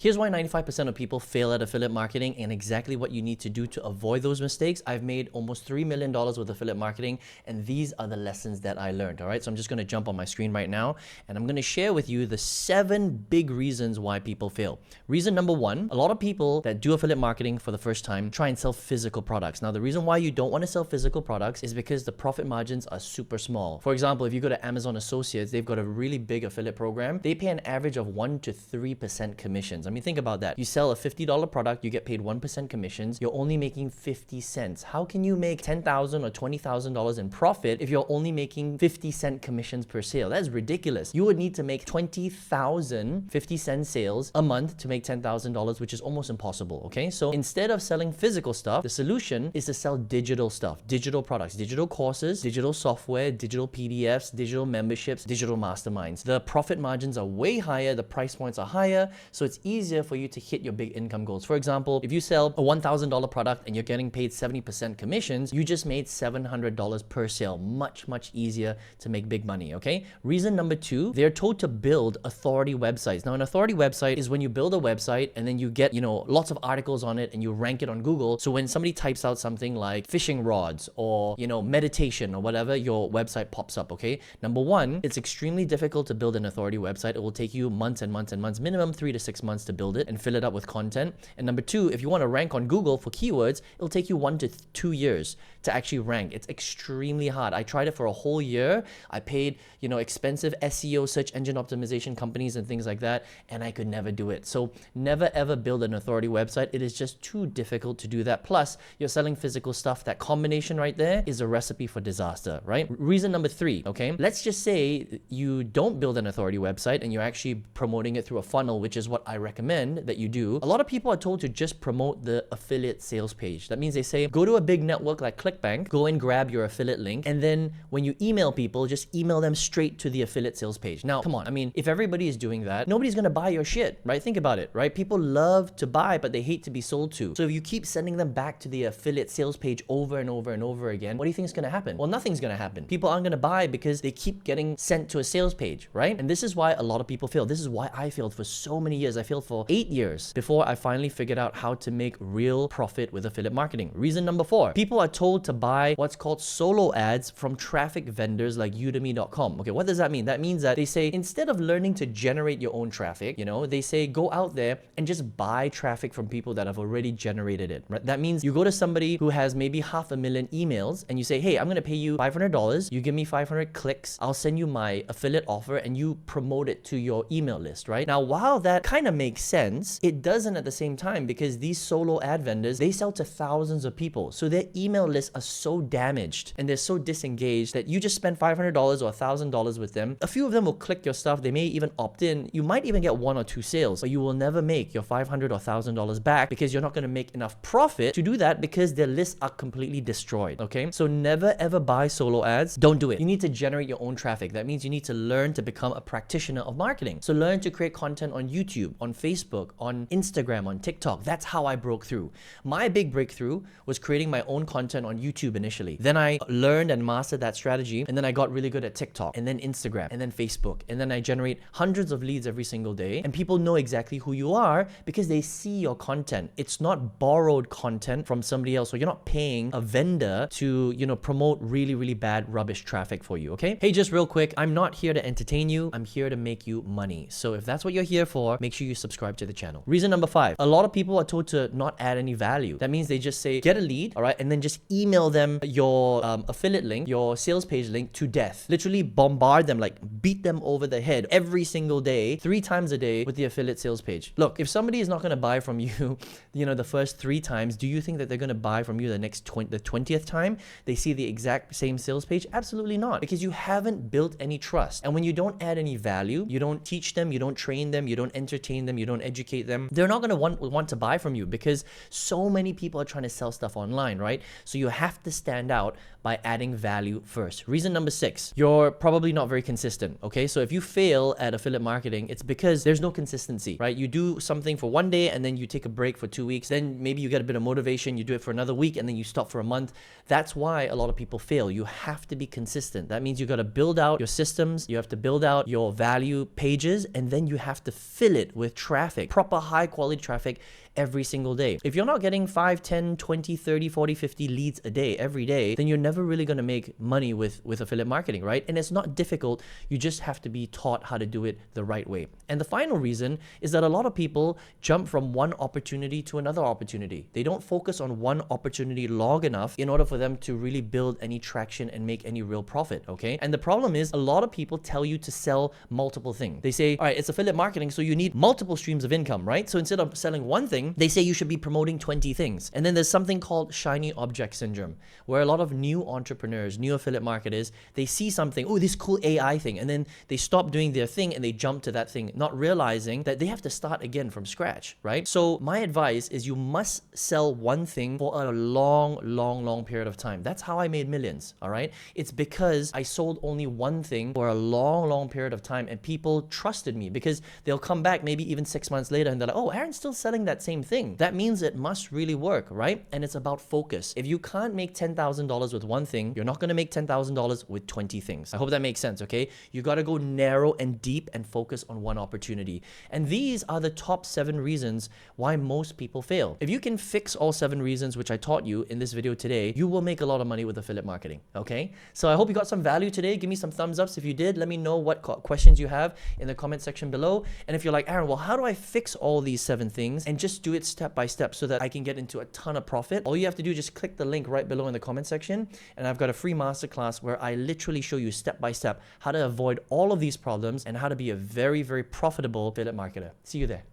Here's why 95% of people fail at affiliate marketing and exactly what you need to do to avoid those mistakes. I've made almost $3 million with affiliate marketing, and these are the lessons that I learned, all right? So I'm just gonna jump on my screen right now, and I'm gonna share with you the 7 big reasons why people fail. Reason number 1, a lot of people that do affiliate marketing for the first time try and sell physical products. Now, the reason why you don't wanna sell physical products is because the profit margins are super small. For example, if you go to Amazon Associates, they've got a really big affiliate program. They pay an average of 1 to 3% commissions. I mean, think about that. You sell a $50 product, you get paid 1% commissions, you're only making 50 cents. How can you make $10,000 or $20,000 in profit if you're only making 50-cent commissions per sale? That's ridiculous. You would need to make 20,000 50-cent sales a month to make $10,000, which is almost impossible, okay? So instead of selling physical stuff, the solution is to sell digital stuff, digital products, digital courses, digital software, digital PDFs, digital memberships, digital masterminds. The profit margins are way higher, the price points are higher, so it's easier for you to hit your big income goals. For example, if you sell a $1,000 product and you're getting paid 70% commissions, you just made $700 per sale. Much, much easier to make big money, okay? Reason number 2, they're told to build authority websites. Now, an authority website is when you build a website and then you get, lots of articles on it and you rank it on Google. So when somebody types out something like fishing rods or, meditation or whatever, your website pops up, okay? Number 1, it's extremely difficult to build an authority website. It will take you months and months and months, minimum 3 to 6 months to build it and fill it up with content. And number 2, if you want to rank on Google for keywords, it'll take you 1 to 2 years to actually rank. It's extremely hard. I tried it for a whole year. I paid, expensive SEO, search engine optimization companies and things like that, and I could never do it. So never ever build an authority website. It is just too difficult to do that. Plus, you're selling physical stuff. That combination right there is a recipe for disaster, right? Reason number 3, okay? Let's just say you don't build an authority website and you're actually promoting it through a funnel, which is what I recommend that you do. A lot of people are told to just promote the affiliate sales page. That means they say, go to a big network like ClickBank, go and grab your affiliate link, and then when you email people, just email them straight to the affiliate sales page. Now, come on. I mean, if everybody is doing that, nobody's gonna buy your shit, right? Think about it, right? People love to buy, but they hate to be sold to. So if you keep sending them back to the affiliate sales page over and over and over again, what do you think is gonna happen? Well, nothing's gonna happen. People aren't gonna buy because they keep getting sent to a sales page, right? And this is why a lot of people fail. This is why I failed for so many years. I failed for 8 years before I finally figured out how to make real profit with affiliate marketing. Reason number 4, people are told to buy what's called solo ads from traffic vendors like udemy.com. Okay, what does that mean? That means that they say, instead of learning to generate your own traffic, they say, go out there and just buy traffic from people that have already generated it, right? That means you go to somebody who has maybe 500,000 emails and you say, hey, I'm gonna pay you $500. You give me 500 clicks. I'll send you my affiliate offer and you promote it to your email list, right? Now, while that kind of makes sense, it doesn't at the same time, because these solo ad vendors, they sell to thousands of people. So their email lists are so damaged and they're so disengaged that you just spend $500 or $1,000 with them. A few of them will click your stuff. They may even opt in. You might even get 1 or 2 sales, but you will never make your $500 or $1,000 back because you're not going to make enough profit to do that because their lists are completely destroyed, okay? So never ever buy solo ads. Don't do it. You need to generate your own traffic. That means you need to learn to become a practitioner of marketing. So learn to create content on YouTube, on Facebook, on Instagram, on TikTok. That's how I broke through. My big breakthrough was creating my own content on YouTube initially. Then I learned and mastered that strategy, and then I got really good at TikTok, and then Instagram, and then Facebook, and then I generate hundreds of leads every single day, and people know exactly who you are because they see your content. It's not borrowed content from somebody else, so you're not paying a vendor to, promote really, really bad rubbish traffic for you, okay? Hey, just real quick, I'm not here to entertain you. I'm here to make you money. So if that's what you're here for, make sure you subscribe to the channel. Reason number 5, a lot of people are told to not add any value. That means they just say, get a lead, all right, and then just email them your affiliate link, your sales page link to death. Literally bombard them, like beat them over the head every single day, 3 times a day with the affiliate sales page. Look, if somebody is not going to buy from you, the first 3 times, do you think that they're going to buy from you the 20th time they see the exact same sales page? Absolutely not, because you haven't built any trust. And when you don't add any value, you don't teach them, you don't train them, you don't entertain them, you don't educate them, they're not going to want to buy from you because so many people are trying to sell stuff online, right? So you have to stand out by adding value first. Reason number 6, you're probably not very consistent, okay? So if you fail at affiliate marketing, it's because there's no consistency, right? You do something for one day and then you take a break for 2 weeks, then maybe you get a bit of motivation, you do it for another week and then you stop for a month. That's why a lot of people fail. You have to be consistent. That means you got to build out your systems, you have to build out your value pages, and then you have to fill it with traffic, proper high quality traffic every single day. If you're not getting 5, 10, 20, 30, 40, 50 leads a day, every day, then you're never really going to make money with affiliate marketing, right? And it's not difficult. You just have to be taught how to do it the right way. And the final reason is that a lot of people jump from one opportunity to another opportunity. They don't focus on one opportunity long enough in order for them to really build any traction and make any real profit, okay? And the problem is a lot of people tell you to sell multiple things. They say, all right, it's affiliate marketing, so you need multiple streams of income, right? So instead of selling one thing, they say you should be promoting 20 things. And then there's something called shiny object syndrome, where a lot of new entrepreneurs, new affiliate marketers, they see something, oh, this cool AI thing, and then they stop doing their thing and they jump to that thing, not realizing that they have to start again from scratch, right? So my advice is you must sell one thing for a long period of time. That's how I made millions, all right? It's because I sold only one thing for a long period of time, and people trusted me because they'll come back maybe even 6 months later and they're like, oh, Aaron's still selling that same thing. That means it must really work, right? And it's about focus. If you can't make $10,000 with one thing, you're not going to make $10,000 with 20 things. I hope that makes sense, okay? You got to go narrow and deep and focus on one opportunity. And these are the top 7 reasons why most people fail. If you can fix all 7 reasons, which I taught you in this video today, you will make a lot of money with affiliate marketing, okay? So I hope you got some value today. Give me some thumbs ups if you did. Let me know what questions you have in the comment section below. And if you're like, Aaron, well, how do I fix all these 7 things and just do it step by step so that I can get into a ton of profit? All you have to do is just click the link right below in the comment section, and I've got a free masterclass where I literally show you step by step how to avoid all of these problems and how to be a very profitable affiliate marketer. See you there.